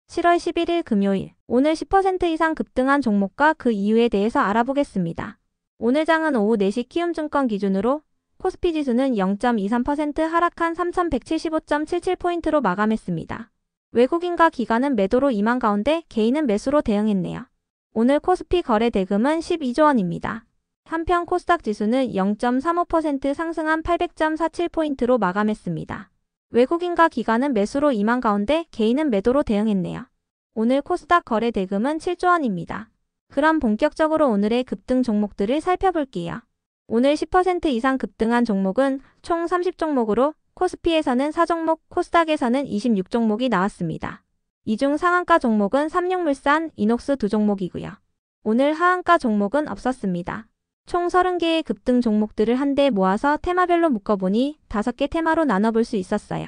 7월 11일 금요일, 오늘 10% 이상 급등한 종목과 그 이유에 대해서 알아보겠습니다. 오늘 장은 오후 4시 키움증권 기준으로 코스피 지수는 0.23% 하락한 3175.77포인트로 마감했습니다. 외국인과 기관은 매도로 임한 가운데 개인은 매수로 대응했네요. 오늘 코스피 거래 대금은 12조 원입니다. 한편 코스닥 지수는 0.35% 상승한 800.47포인트로 마감했습니다. 외국인과 기관은 매수로 임한 가운데 개인은 매도로 대응했네요. 오늘 코스닥 거래 대금은 7조 원입니다. 그럼 본격적으로 오늘의 급등 종목들을 살펴볼게요. 오늘 10% 이상 급등한 종목은 총 30종목으로 코스피에서는 4종목, 코스닥에서는 26종목이 나왔습니다. 이 중 상한가 종목은 삼육물산, 이녹스 2종목이고요. 오늘 하한가 종목은 없었습니다. 총 30개의 급등 종목들을 한데 모아서 테마별로 묶어보니 5개 테마로 나눠볼 수 있었어요.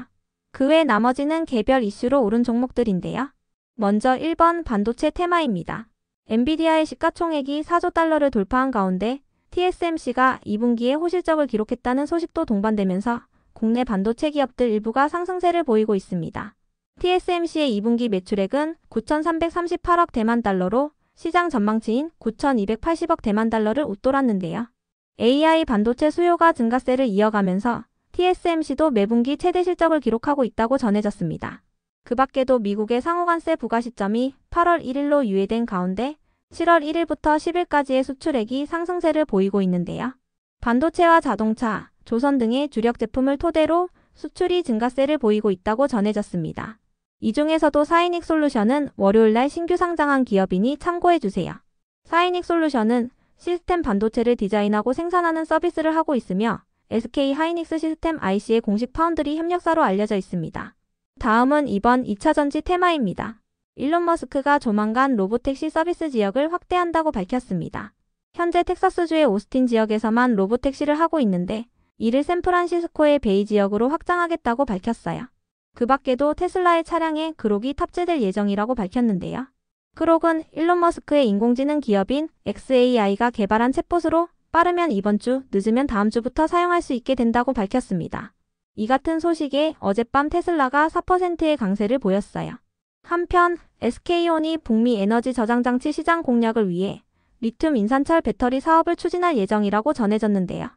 그 외 나머지는 개별 이슈로 오른 종목들인데요. 먼저 1번 반도체 테마입니다. 엔비디아의 시가총액이 4조 달러를 돌파한 가운데 TSMC가 2분기에 호실적을 기록했다는 소식도 동반되면서 국내 반도체 기업들 일부가 상승세를 보이고 있습니다. TSMC의 2분기 매출액은 9,338억 대만 달러로 시장 전망치인 9,280억 대만 달러를 웃돌았는데요. AI 반도체 수요가 증가세를 이어가면서 TSMC도 매분기 최대 실적을 기록하고 있다고 전해졌습니다. 그 밖에도 미국의 상호관세 부과 시점이 8월 1일로 유예된 가운데 7월 1일부터 10일까지의 수출액이 상승세를 보이고 있는데요. 반도체와 자동차, 조선 등의 주력 제품을 토대로 수출이 증가세를 보이고 있다고 전해졌습니다. 이 중에서도 사이닉솔루션은 월요일날 신규 상장한 기업이니 참고해주세요. 사이닉솔루션은 시스템 반도체를 디자인하고 생산하는 서비스를 하고 있으며 SK 하이닉스 시스템 IC의 공식 파운드리 협력사로 알려져 있습니다. 다음은 이번 2차전지 테마입니다. 일론 머스크가 조만간 로보택시 서비스 지역을 확대한다고 밝혔습니다. 현재 텍사스주의 오스틴 지역에서만 로보택시를 하고 있는데 이를 샌프란시스코의 베이 지역으로 확장하겠다고 밝혔어요. 그 밖에도 테슬라의 차량에 그록이 탑재될 예정이라고 밝혔는데요. 그록은 일론 머스크의 인공지능 기업인 xAI가 개발한 챗봇으로 빠르면 이번 주, 늦으면 다음 주부터 사용할 수 있게 된다고 밝혔습니다. 이 같은 소식에 어젯밤 테슬라가 4%의 강세를 보였어요. 한편 SK온이 북미 에너지 저장 장치 시장 공략을 위해 리튬 인산철 배터리 사업을 추진할 예정이라고 전해졌는데요.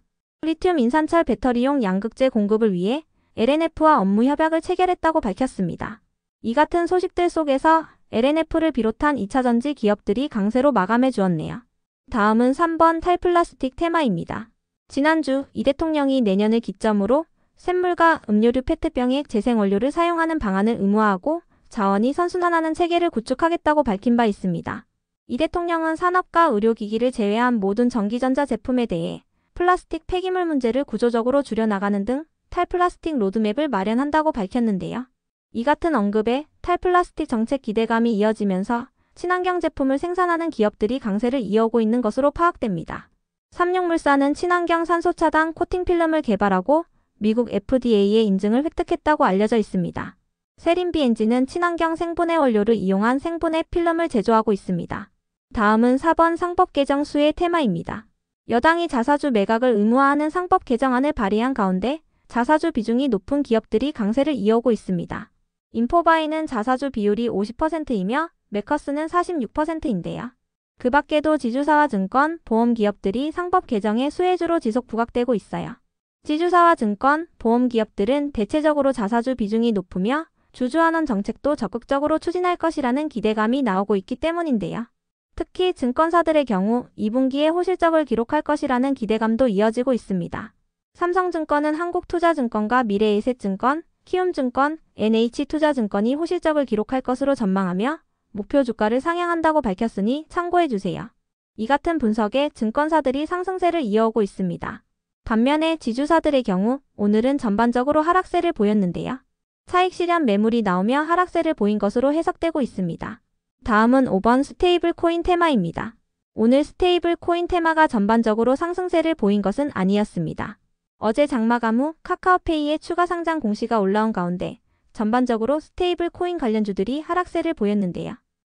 리튬 인산철 배터리용 양극재 공급을 위해 LNF와 업무 협약을 체결했다고 밝혔습니다. 이 같은 소식들 속에서 LNF를 비롯한 2차전지 기업들이 강세로 마감해 주었네요. 다음은 3번 탈플라스틱 테마입니다. 지난주 이 대통령이 내년을 기점으로 샘물과 음료류 페트병의 재생원료를 사용하는 방안을 의무화하고 자원이 선순환하는 체계를 구축하겠다고 밝힌 바 있습니다. 이 대통령은 산업과 의료기기를 제외한 모든 전기전자 제품에 대해 플라스틱 폐기물 문제를 구조적으로 줄여나가는 등 탈플라스틱 로드맵을 마련한다고 밝혔는데요. 이 같은 언급에 탈플라스틱 정책 기대감이 이어지면서 친환경 제품을 생산하는 기업들이 강세를 이어오고 있는 것으로 파악됩니다. 삼육물산은 친환경 산소 차단 코팅 필름을 개발하고 미국 FDA의 인증을 획득했다고 알려져 있습니다. 세린비 엔진은 친환경 생분해 원료를 이용한 생분해 필름을 제조하고 있습니다. 다음은 4번 상법 개정 수혜 테마입니다. 여당이 자사주 매각을 의무화하는 상법 개정안을 발의한 가운데 자사주 비중이 높은 기업들이 강세를 이어오고 있습니다. 인포바이는 자사주 비율이 50%이며 메커스는 46%인데요. 그 밖에도 지주사와 증권, 보험 기업들이 상법 개정의 수혜주로 지속 부각되고 있어요. 지주사와 증권, 보험 기업들은 대체적으로 자사주 비중이 높으며 주주환원 정책도 적극적으로 추진할 것이라는 기대감이 나오고 있기 때문인데요. 특히 증권사들의 경우 2분기에 호실적을 기록할 것이라는 기대감도 이어지고 있습니다. 삼성증권은 한국투자증권과 미래에셋증권, 키움증권, NH투자증권이 호실적을 기록할 것으로 전망하며 목표 주가를 상향한다고 밝혔으니 참고해주세요. 이 같은 분석에 증권사들이 상승세를 이어오고 있습니다. 반면에 지주사들의 경우 오늘은 전반적으로 하락세를 보였는데요. 차익 실현 매물이 나오며 하락세를 보인 것으로 해석되고 있습니다. 다음은 5번 스테이블 코인 테마입니다. 오늘 스테이블 코인 테마가 전반적으로 상승세를 보인 것은 아니었습니다. 어제 장마감 후 카카오페이의 추가 상장 공시가 올라온 가운데 전반적으로 스테이블 코인 관련주들이 하락세를 보였는데요.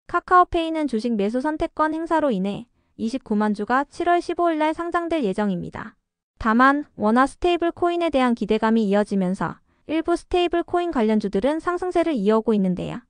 카카오페이는 주식 매수 선택권 행사로 인해 29만 주가 7월 15일 날 상장될 예정입니다. 다만 원화 스테이블 코인에 대한 기대감이 이어지면서 일부 스테이블 코인 관련주들은 상승세를 이어오고 있는데요.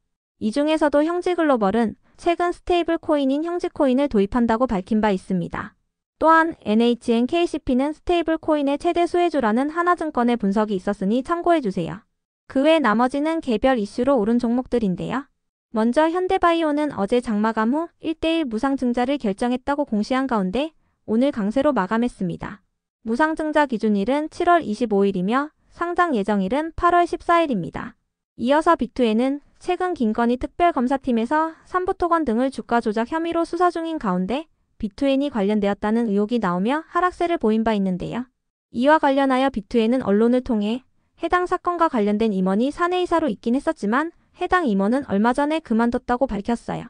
이 중에서도 형지글로벌은 최근 스테이블 코인인 형지코인을 도입한다고 밝힌 바 있습니다. 또한 NHNKCP는 스테이블 코인의 최대 수혜주라는 하나증권의 분석이 있었으니 참고해주세요. 그 외 나머지는 개별 이슈로 오른 종목들인데요. 먼저 현대바이오는 어제 장마감 후 1대1 무상증자를 결정했다고 공시한 가운데 오늘 강세로 마감했습니다. 무상증자 기준일은 7월 25일이며 상장 예정일은 8월 14일입니다. 이어서 비투에는 최근 김건희 특별검사팀에서 삼부토건 등을 주가 조작 혐의로 수사 중인 가운데 비투엔이 관련되었다는 의혹이 나오며 하락세를 보인 바 있는데요. 이와 관련하여 비투엔은 언론을 통해 해당 사건과 관련된 임원이 사내이사로 있긴 했었지만 해당 임원은 얼마 전에 그만뒀다고 밝혔어요.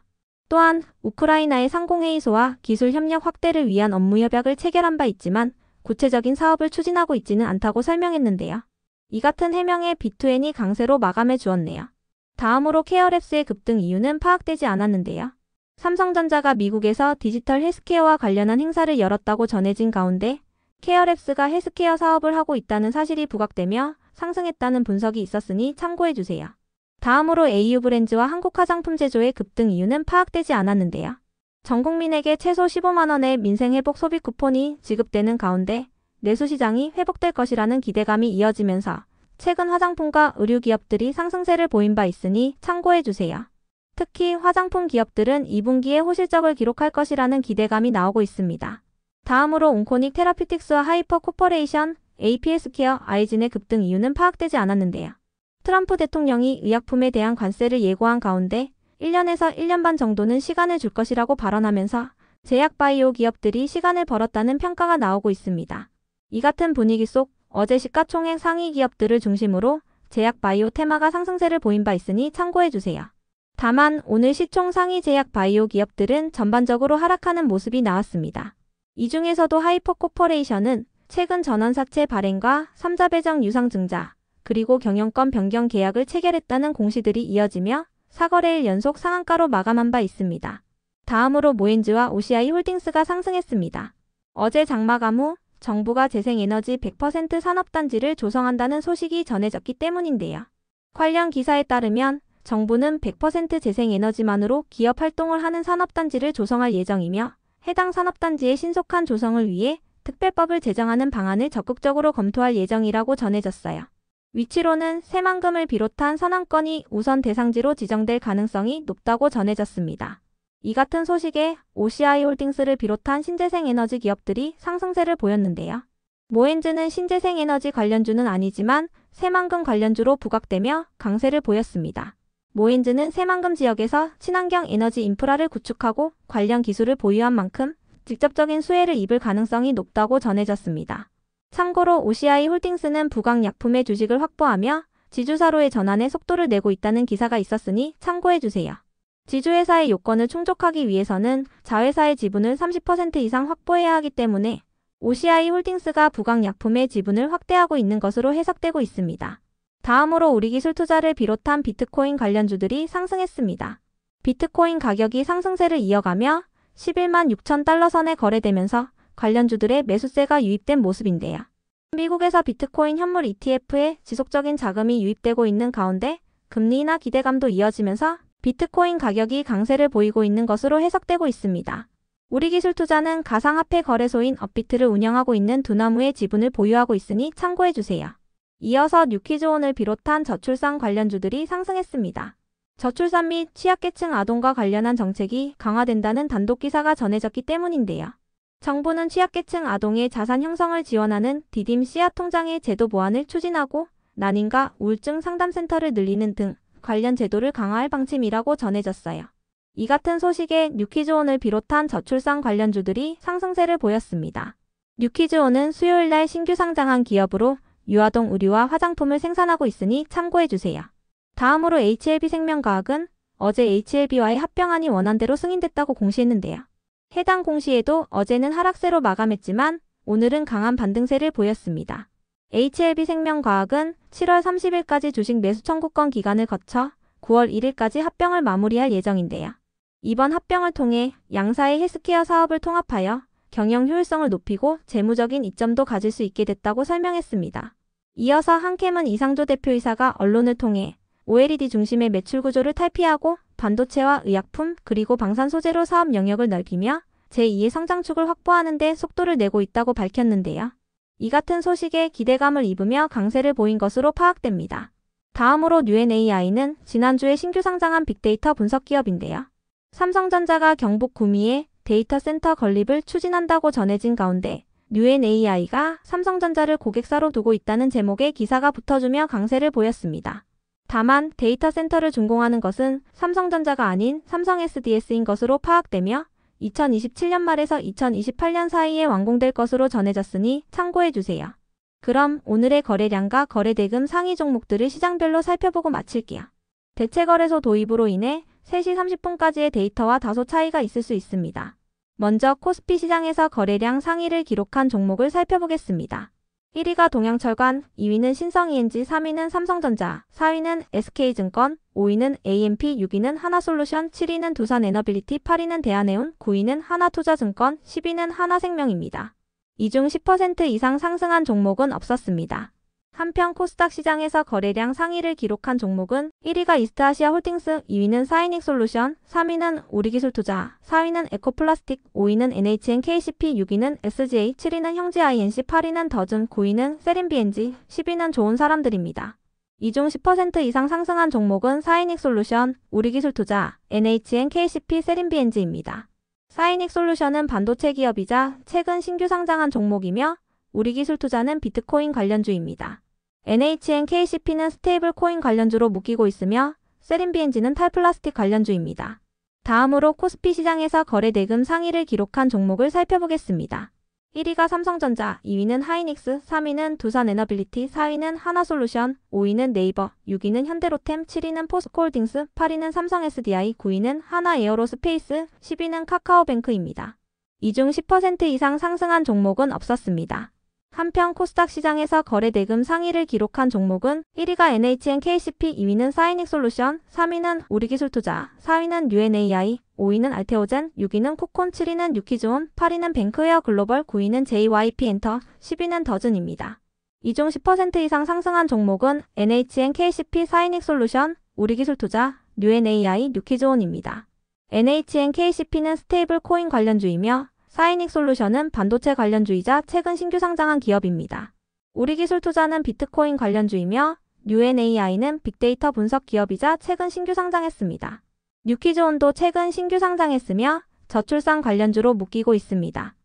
또한 우크라이나의 상공회의소와 기술 협력 확대를 위한 업무 협약을 체결한 바 있지만 구체적인 사업을 추진하고 있지는 않다고 설명했는데요. 이 같은 해명에 비투엔이 강세로 마감해 주었네요. 다음으로 케어랩스의 급등 이유는 파악되지 않았는데요. 삼성전자가 미국에서 디지털 헬스케어와 관련한 행사를 열었다고 전해진 가운데 케어랩스가 헬스케어 사업을 하고 있다는 사실이 부각되며 상승했다는 분석이 있었으니 참고해주세요. 다음으로 AU브랜즈와 한국화장품 제조의 급등 이유는 파악되지 않았는데요. 전 국민에게 최소 15만 원의 민생회복 소비 쿠폰이 지급되는 가운데 내수시장이 회복될 것이라는 기대감이 이어지면서 최근 화장품과 의류 기업들이 상승세를 보인 바 있으니 참고해주세요. 특히 화장품 기업들은 2분기에 호실적을 기록할 것이라는 기대감이 나오고 있습니다. 다음으로 온코닉 테라피틱스와 하이퍼 코퍼레이션, APS케어, 아이진의 급등 이유는 파악되지 않았는데요. 트럼프 대통령이 의약품에 대한 관세를 예고한 가운데 1년에서 1년 반 정도는 시간을 줄 것이라고 발언하면서 제약 바이오 기업들이 시간을 벌었다는 평가가 나오고 있습니다. 이 같은 분위기 속 어제 시가총액 상위 기업들을 중심으로 제약 바이오 테마가 상승세를 보인 바 있으니 참고해주세요. 다만 오늘 시총 상위 제약 바이오 기업들은 전반적으로 하락하는 모습이 나왔습니다. 이 중에서도 하이퍼코퍼레이션은 최근 전원사채 발행과 3자 배정 유상증자, 그리고 경영권 변경 계약을 체결했다는 공시들이 이어지며 4거래일 연속 상한가로 마감한 바 있습니다. 다음으로 모엔즈와 OCI 홀딩스가 상승했습니다. 어제 장마감 후 정부가 재생에너지 100% 산업단지를 조성한다는 소식이 전해졌기 때문인데요. 관련 기사에 따르면 정부는 100% 재생에너지만으로 기업 활동을 하는 산업단지를 조성할 예정이며 해당 산업단지의 신속한 조성을 위해 특별법을 제정하는 방안을 적극적으로 검토할 예정이라고 전해졌어요. 위치로는 새만금을 비롯한 선안건이 우선 대상지로 지정될 가능성이 높다고 전해졌습니다. 이 같은 소식에 OCI 홀딩스를 비롯한 신재생에너지 기업들이 상승세를 보였는데요. 모엔즈는 신재생에너지 관련주는 아니지만 새만금 관련주로 부각되며 강세를 보였습니다. 모엔즈는 새만금 지역에서 친환경 에너지 인프라를 구축하고 관련 기술을 보유한 만큼 직접적인 수혜를 입을 가능성이 높다고 전해졌습니다. 참고로 OCI 홀딩스는 부강약품의 주식을 확보하며 지주사로의 전환에 속도를 내고 있다는 기사가 있었으니 참고해주세요. 지주회사의 요건을 충족하기 위해서는 자회사의 지분을 30% 이상 확보해야 하기 때문에 OCI 홀딩스가 부강약품의 지분을 확대하고 있는 것으로 해석되고 있습니다. 다음으로 우리기술투자를 비롯한 비트코인 관련주들이 상승했습니다. 비트코인 가격이 상승세를 이어가며 11만 6천 달러 선에 거래되면서 관련주들의 매수세가 유입된 모습인데요. 미국에서 비트코인 현물 ETF에 지속적인 자금이 유입되고 있는 가운데 금리 인하 기대감도 이어지면서 비트코인 가격이 강세를 보이고 있는 것으로 해석되고 있습니다. 우리기술투자는 가상화폐 거래소인 업비트를 운영하고 있는 두나무의 지분을 보유하고 있으니 참고해주세요. 이어서 뉴키즈온을 비롯한 저출산 관련주들이 상승했습니다. 저출산 및 취약계층 아동과 관련한 정책이 강화된다는 단독 기사가 전해졌기 때문인데요. 정부는 취약계층 아동의 자산 형성을 지원하는 디딤 씨앗 통장의 제도 보완을 추진하고 난임과 우울증 상담센터를 늘리는 등 관련 제도를 강화할 방침이라고 전해졌어요. 이 같은 소식에 뉴키즈온을 비롯한 저출산 관련주들이 상승세를 보였습니다. 뉴키즈온은 수요일날 신규 상장한 기업으로 유아동 의류와 화장품을 생산하고 있으니 참고해주세요. 다음으로 HLB생명과학은 어제 HLB와의 합병안이 원안대로 승인됐다고 공시했는데요. 해당 공시에도 어제는 하락세로 마감했지만 오늘은 강한 반등세를 보였습니다. HLB생명과학은 7월 30일까지 주식 매수 청구권 기간을 거쳐 9월 1일까지 합병을 마무리할 예정인데요. 이번 합병을 통해 양사의 헬스케어 사업을 통합하여 경영 효율성을 높이고 재무적인 이점도 가질 수 있게 됐다고 설명했습니다. 이어서 한캠은 이상조 대표이사가 언론을 통해 OLED 중심의 매출 구조를 탈피하고 반도체와 의약품 그리고 방산 소재로 사업 영역을 넓히며 제2의 성장축을 확보하는 데 속도를 내고 있다고 밝혔는데요. 이 같은 소식에 기대감을 입으며 강세를 보인 것으로 파악됩니다. 다음으로 뉴엔AI는 지난주에 신규 상장한 빅데이터 분석 기업인데요. 삼성전자가 경북 구미에 데이터 센터 건립을 추진한다고 전해진 가운데 뉴엔AI가 삼성전자를 고객사로 두고 있다는 제목의 기사가 붙어주며 강세를 보였습니다. 다만 데이터 센터를 준공하는 것은 삼성전자가 아닌 삼성 SDS인 것으로 파악되며 2027년 말에서 2028년 사이에 완공될 것으로 전해졌으니 참고해주세요. 그럼 오늘의 거래량과 거래대금 상위 종목들을 시장별로 살펴보고 마칠게요. 대체거래소 도입으로 인해 3시 30분까지의 데이터와 다소 차이가 있을 수 있습니다. 먼저 코스피 시장에서 거래량 상위를 기록한 종목을 살펴보겠습니다. 1위가 동양철관, 2위는 신성ENG, 3위는 삼성전자, 4위는 SK증권, 5위는 AMP, 6위는 하나솔루션, 7위는 두산에너빌리티, 8위는 대한해운, 9위는 하나투자증권, 10위는 하나생명입니다. 이 중 10% 이상 상승한 종목은 없었습니다. 한편 코스닥 시장에서 거래량 상위를 기록한 종목은 1위가 이스트아시아홀딩스, 2위는 사이닉솔루션, 3위는 우리기술투자, 4위는 에코플라스틱, 5위는 NHNKCP, 6위는 SGA, 7위는 형지INC, 8위는 더즌, 9위는 세린BNG, 10위는 좋은사람들입니다. 이 중 10% 이상 상승한 종목은 사이닉솔루션, 우리기술투자, NHNKCP, 세린BNG입니다. 사이닉솔루션은 반도체 기업이자 최근 신규 상장한 종목이며 우리기술투자는 비트코인 관련주입니다. NHNKCP는 스테이블 코인 관련주로 묶이고 있으며 세린BNG는 탈플라스틱 관련주입니다. 다음으로 코스피 시장에서 거래대금 상위를 기록한 종목을 살펴보겠습니다. 1위가 삼성전자, 2위는 하이닉스, 3위는 두산에너빌리티, 4위는 하나솔루션, 5위는 네이버, 6위는 현대로템, 7위는 포스코홀딩스, 8위는 삼성SDI, 9위는 하나에어로스페이스, 10위는 카카오뱅크입니다. 이 중 10% 이상 상승한 종목은 없었습니다. 한편 코스닥 시장에서 거래대금 상위를 기록한 종목은 1위가 NHNKCP, 2위는 사이닉솔루션, 3위는 우리기술투자, 4위는 뉴엔AI, 5위는 알테오젠, 6위는 코콘, 7위는 뉴키즈온, 8위는 뱅크웨어 글로벌, 9위는 JYP엔터, 10위는 더즌입니다. 이 중 10% 이상 상승한 종목은 NHNKCP, 사이닉솔루션, 우리기술투자, 뉴엔AI, 뉴키즈온입니다. NHNKCP는 스테이블 코인 관련주이며 사이닉솔루션은 반도체 관련주이자 최근 신규 상장한 기업입니다. 우리기술투자는 비트코인 관련주이며 뉴엔AI는 빅데이터 분석 기업이자 최근 신규 상장했습니다. 뉴키즈온도 최근 신규 상장했으며 저출산 관련주로 묶이고 있습니다.